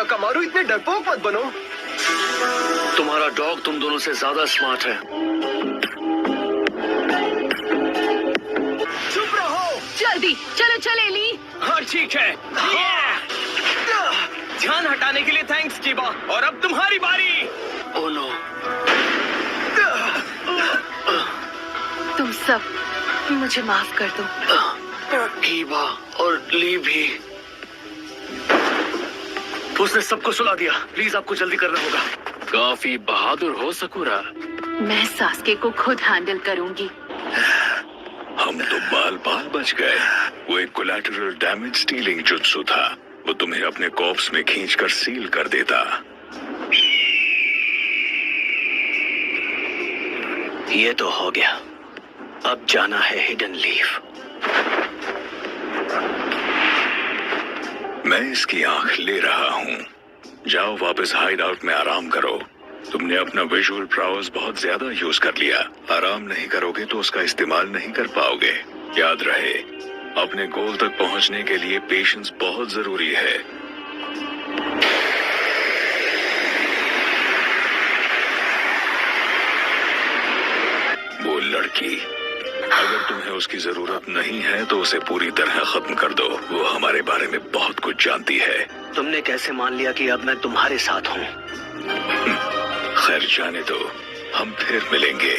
काकामारू, इतने डरपोक मत बनो। तुम्हारा डॉग तुम दोनों से ज्यादा स्मार्ट है। चुप रहो। जल्दी चलो चले ली। हाँ ठीक है। ध्यान हटाने के लिए थैंक्स कीबा, और अब तुम्हारी बारी। Oh no. तुम सब मुझे माफ कर दो। कीबा और ली भी। उसने सबको सुला दिया। प्लीज आपको जल्दी करना होगा। काफी बहादुर हो सकुरा। मैं सास्के को खुद हैंडल करूंगी। हम तो बाल बाल बच गए। वो एक कोलैटरल डैमेज स्टीलिंग जुत्सु था। वो तुम्हें अपने कॉर्प्स में खींचकर सील कर देता। ये तो हो गया। अब जाना है हिडन लीफ। मैं इसकी आंख ले रहा हूँ। जाओ वापस हाइड आउट में आराम करो। तुमने अपना विजुअल प्राउस बहुत ज्यादा यूज कर लिया। आराम नहीं करोगे तो उसका इस्तेमाल नहीं कर पाओगे। याद रहे, अपने गोल तक पहुंचने के लिए पेशेंस बहुत जरूरी है। वो लड़की, अगर तुम्हें उसकी जरूरत नहीं है तो उसे पूरी तरह खत्म कर दो। वो हमारे बारे में बहुत कुछ जानती है। तुमने कैसे मान लिया कि अब मैं तुम्हारे साथ हूँ? खैर जाने दो, हम फिर मिलेंगे।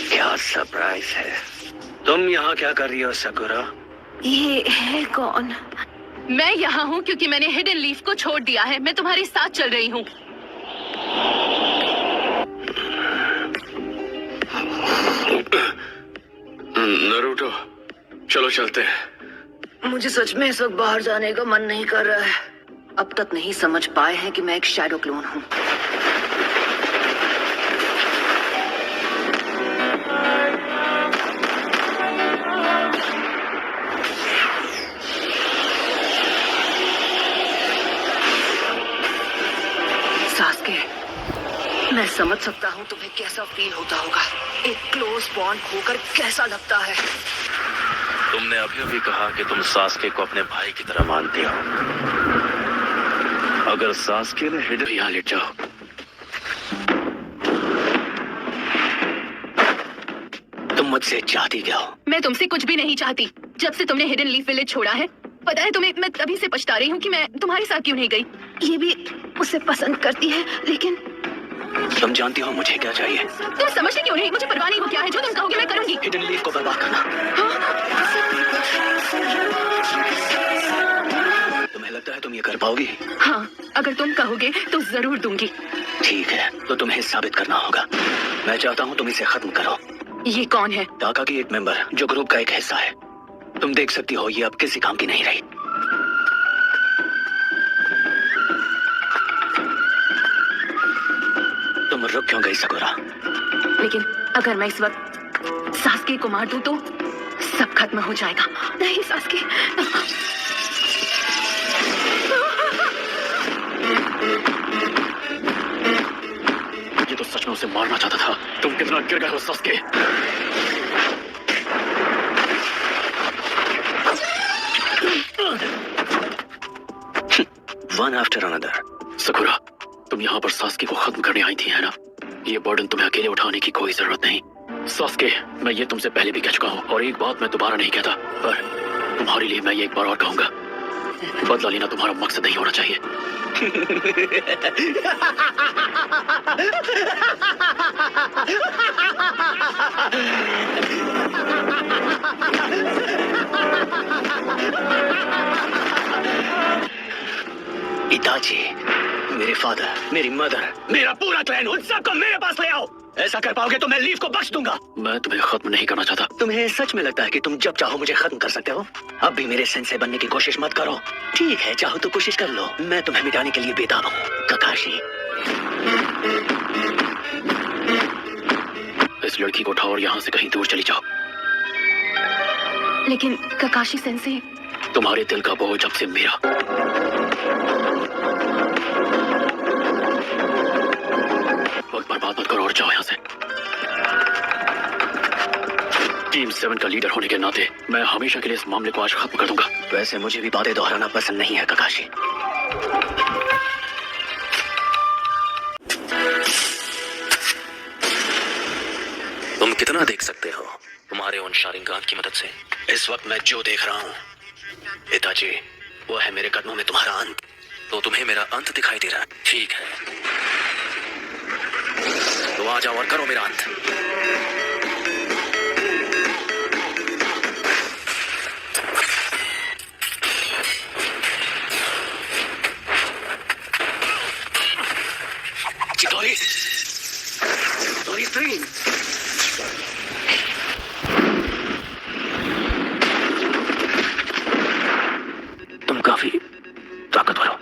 क्या सरप्राइज है। तुम यहाँ क्या कर रही हो सकुरा? ये है कौन? मैं यहाँ हूँ क्योंकि मैंने हिडन लीफ को छोड़ दिया है। मैं तुम्हारे साथ चल रही हूँ। नरूटो, चलो चलते हैं। मुझे सच में इस वक्त बाहर जाने का मन नहीं कर रहा है। अब तक नहीं समझ पाए हैं कि मैं एक शैडो क्लोन हूँ। सास्के, मैं समझ सकता हूँ तुम्हें कैसा फील होता होगा। एक क्लोज बॉन्ड खोकर कैसा लगता है। तुमने अभी अभी कहा कि तुम सास्के को अपने भाई की तरह मानते हो। अगर सास्के ने हिडन, यहाँ लेट जाओ। तुम मुझसे चाहती क्या हो? मैं तुमसे कुछ भी नहीं चाहती। जब से तुमने हिडन लीफ विलेज छोड़ा है, पता है तुम्हें, मैं तभी से पछता रही हूँ कि मैं तुम्हारे साथ क्यों नहीं गई। ये भी उसे पसंद करती है, लेकिन तुम जानती हो मुझे क्या चाहिए। तुम समझते क्यों नहीं? मुझे परवाह नहीं वो क्या है। जो तुम कहोगे मैं करूंगी। हिडन लीफ को बर्बाद करना। तुम्हें लगता है तुम ये कर पाओगी? हाँ, अगर तुम कहोगे तो जरूर दूंगी। ठीक है, तो तुम्हें साबित करना होगा। मैं चाहता हूँ तुम इसे खत्म करो। ये कौन है? टाका की एक मेंबर जो ग्रुप का एक हिस्सा है। तुम देख सकती हो ये अब किसी काम की नहीं रही। तुम रुक क्यों गई सकुरा? लेकिन अगर मैं इस वक्त सास्के को मार दूं तो सब खत्म हो जाएगा। नहीं सास्के। ये तो सच में उसे मारना चाहता था। तुम कितना गिर गए हो Sasuke. One after another. Sakura, तुम यहाँ पर सास्के को खत्म करने आई थी, है ना? ये बर्डन तुम्हें अकेले उठाने की कोई जरूरत नहीं। सास्के, मैं ये तुमसे पहले भी कह चुका हूँ और एक बात मैं दोबारा नहीं कहता, पर तुम्हारे लिए मैं ये एक बार और कहूंगा। बदला लेना तुम्हारा मकसद नहीं होना चाहिए। इताची, मेरे फादर, मेरी मदर, मेरा पूरा क्लैन, उन सबको मेरे पास ले आओ। ऐसा कर पाओगे तो मैं लीफ को बख्श दूंगा। मैं तुम्हें खत्म नहीं करना चाहता। तुम्हें सच में लगता है कि तुम जब चाहो मुझे खत्म कर सकते हो? अब भी मेरे सेंसे बनने की कोशिश मत करो। ठीक है, चाहो तो कोशिश कर लो। मैं तुम्हें मिटाने के लिए बेताब हूँ। ककाशी, इस लड़की को उठाओ और यहाँ से कहीं दूर चली जाओ। लेकिन ककाशी सेंसे, तुम्हारे दिल का बोझ अब से मेरा। वक्त बर्बाद मत करो और जाओ यहाँ से। टीम 7 का लीडर होने के नाते मैं हमेशा के लिए इस मामले को आज खत्म कर दूंगा। वैसे मुझे भी बातें दोहराना पसंद नहीं है ककाशी। तुम कितना देख सकते हो तुम्हारे उन शारिंगान की मदद से? इस वक्त मैं जो देख रहा हूँ पिताजी, वो है मेरे कदमों में तुम्हारा अंत। तो तुम्हें मेरा अंत दिखाई दे रहा है? ठीक है, तो आ जाओ और करो मेरा अंत। चितौरी, चितौरी स्क्रीन। तुम काफी ताकतवर हो।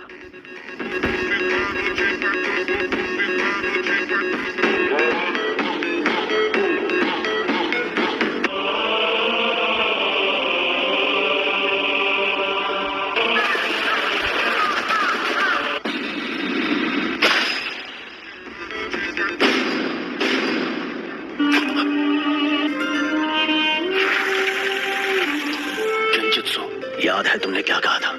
याद है तुमने क्या कहा था?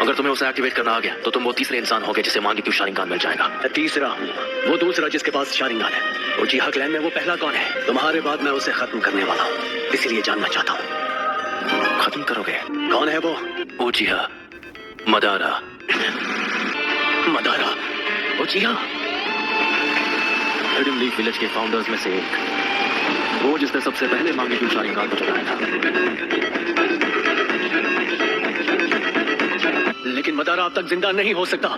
अगर तुम्हें उसे एक्टिवेट करना आ गया तो तुम वो तीसरे इंसान होगे जिसे मांगी शारिंगान मिल जाएगा। मैं तीसरा हूँ, वो दूसरा जिसके पास शारिंगान है। उचिहा क्लैन में वो पहला कौन है? तुम्हारे बाद मैं उसे खत्म करने वाला हूँ, इसलिए जानना चाहता हूँ। खत्म करोगे? कौन है वो? उचिहा Madara. Madara? उचिहा? Hidden leaf village के फाउंडर्स में से एक, वो जिसने सबसे पहले मांगी शारिंगान को चलाया था। लेकिन मदारा अब तक जिंदा नहीं हो सकता।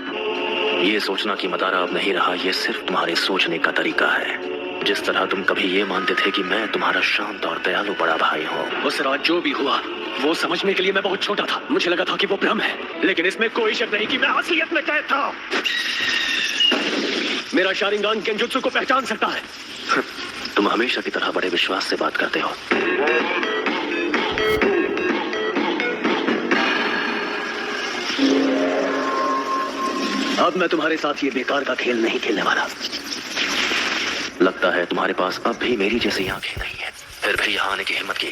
ये सोचना कि मदारा अब नहीं रहा, ये सिर्फ तुम्हारे सोचने का तरीका है। जिस तरह तुम कभी ये मानते थे कि मैं तुम्हारा शांत और दयालु बड़ा भाई हूँ। उस रात जो भी हुआ वो समझने के लिए मैं बहुत छोटा था। मुझे लगा था कि वो भ्रम है, लेकिन इसमें कोई शक नहीं कि मैं असलियत में कैद था। मेरा शारिंगान गेंजुत्सु को पहचान सकता है। तुम हमेशा की तरह बड़े विश्वास से बात करते हो। अब मैं तुम्हारे साथ ये बेकार का खेल नहीं खेलने वाला। लगता है तुम्हारे पास अब भी मेरी जैसी आंखें नहीं है, फिर भी यहाँ आने की हिम्मत की।